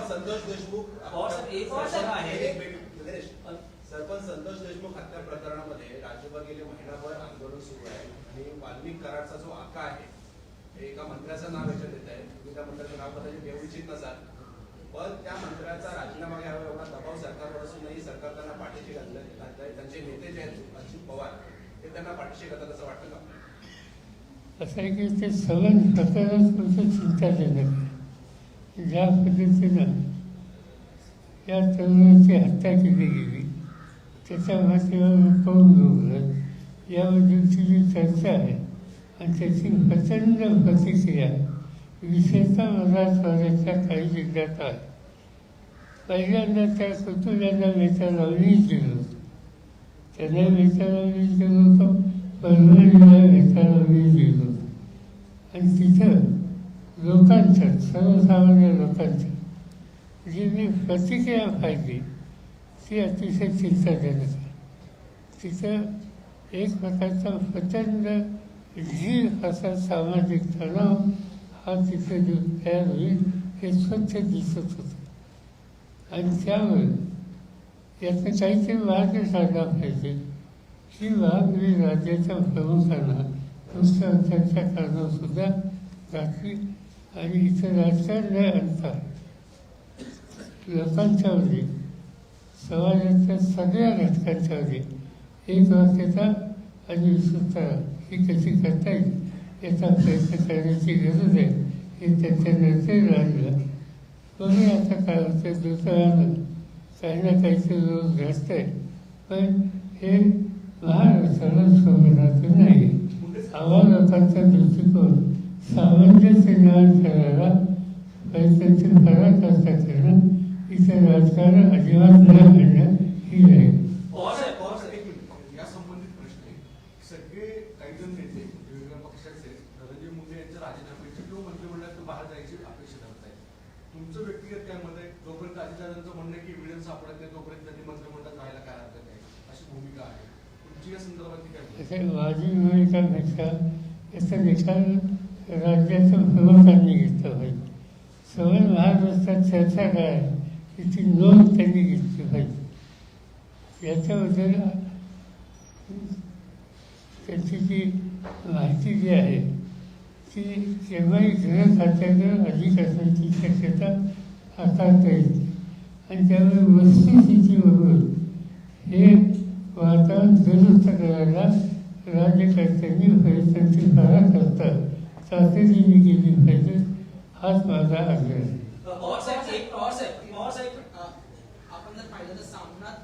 संतोष देशमुख सरपंच संतोष देशमुख हत्या प्रकरणामध्ये राज्यभर गेले महिनाभर आंदोलन सुरू आहे आणि वाल्मिक कराडचा जो आका आहे एका मंत्र्याचं नाव याच्यात येत आहे. तुम्ही त्या मंत्र्याचं नाव कदाचित घेऊ इच्छित नसाल, पण त्या मंत्र्याचा राजीनामा घ्यावा एवढा दबाव सरकारवर असूनही सरकार त्यांना पाठीशी घातलं. त्यांचे नेते जे आहेत अजित पवार ते त्यांना पाठीशी घालतात असं वाटतं का? असं आहे की ते सगळं प्रकरणच तुमचं चिंताजनक आहे. ज्या पद्धतीनं या तरुणाची हत्या केली गेली त्याच्या माध्यमातून कोण लोकलं याबद्दलची जी चर्चा आहे आणि त्याची प्रचंड प्रतिक्रिया विशेषतः मराठवाड्याच्या काही जिल्ह्यात आहे. पहिल्यांदा त्या कुटुंबियांना वेचायलाही गेलो होतो, त्यांना वेचायलाही गेलो होतो, परभणीला वेचायलाही गेलो होतो आणि तिथं लोकांच्यात सर्वसामान्य लोकांच्यात जी मी प्रतिक्रिया पाहिली ती अतिशय चिंताजनक आहे. तिथं एक प्रकारचा प्रचंड जीव असा सामाजिक तणाव हा तिथे जो तयार होईल हे स्वच्छ दिसत होतं आणि त्यामुळे याचा काहीतरी मार्ग साधला पाहिजे. ही बाब मी राज्याच्या प्रमुखांना मुख्यमंत्र्यांच्या कारणासुद्धा घातली आणि इथं राजकारण न आणता लोकांच्यावरती समाजाच्या सगळ्या घटकांच्यावरती एक वाक्यता आणि विस्तृतता ही कशी करता येईल याचा प्रयत्न करण्याची गरज आहे. हे त्याच्यानंतर राहिलं कोणी आता काय होतं दुसऱ्यानं काही ना काहीतरी रोज घडत आहे, पण हे महाराष्ट्राला शोभनाचं नाही. आम्हा लोकांचा दृष्टिकोन सामंजस्य निर्माण करायला प्रयत्नाची पराकाष्ठा करणं इथं राजकारण अजिबात न घडणं ही आहे. या संबंधित प्रश्न आहे. सगळे काही जण नेते वेगवेगळ्या पक्षाचे धनंजय मुंडे यांच्या राजीनाम्याची किंवा मंत्रिमंडळातून बाहेर जायची अपेक्षा करत आहेत. तुमचं व्यक्तिगत काय मत आहे? जोपर्यंत अजितदादांचं म्हणणं की एव्हिडन्स सापडत नाही तोपर्यंत त्यांनी मंत्रिमंडळात राहायला काय हरकत नाही अशी भूमिका आहे. तुमची या संदर्भात काय? माझी भूमिकापेक्षा याचा निकाल राज्याच्या प्रमुखांनी घेतला पाहिजे. सगळं महाराष्ट्रात चर्चा काय त्याची नोंद त्यांनी घेतली पाहिजे. याच्याबद्दल त्याची जी माहिती जी आहे ती केव्हाही गृह खात्याकडे अधिक असण्याची शक्यता हाताळता येते आणि त्यामुळे वस्तुस्थितीबरोबर हे वातावरण दुरुस्त करायला राज्यकर्त्यांनी प्रयत्नांची पराकाष्ठा तातडीने केली पाहिजे हाच माझा आग्रह आहे. आपण जर पाहिलं तर सामनात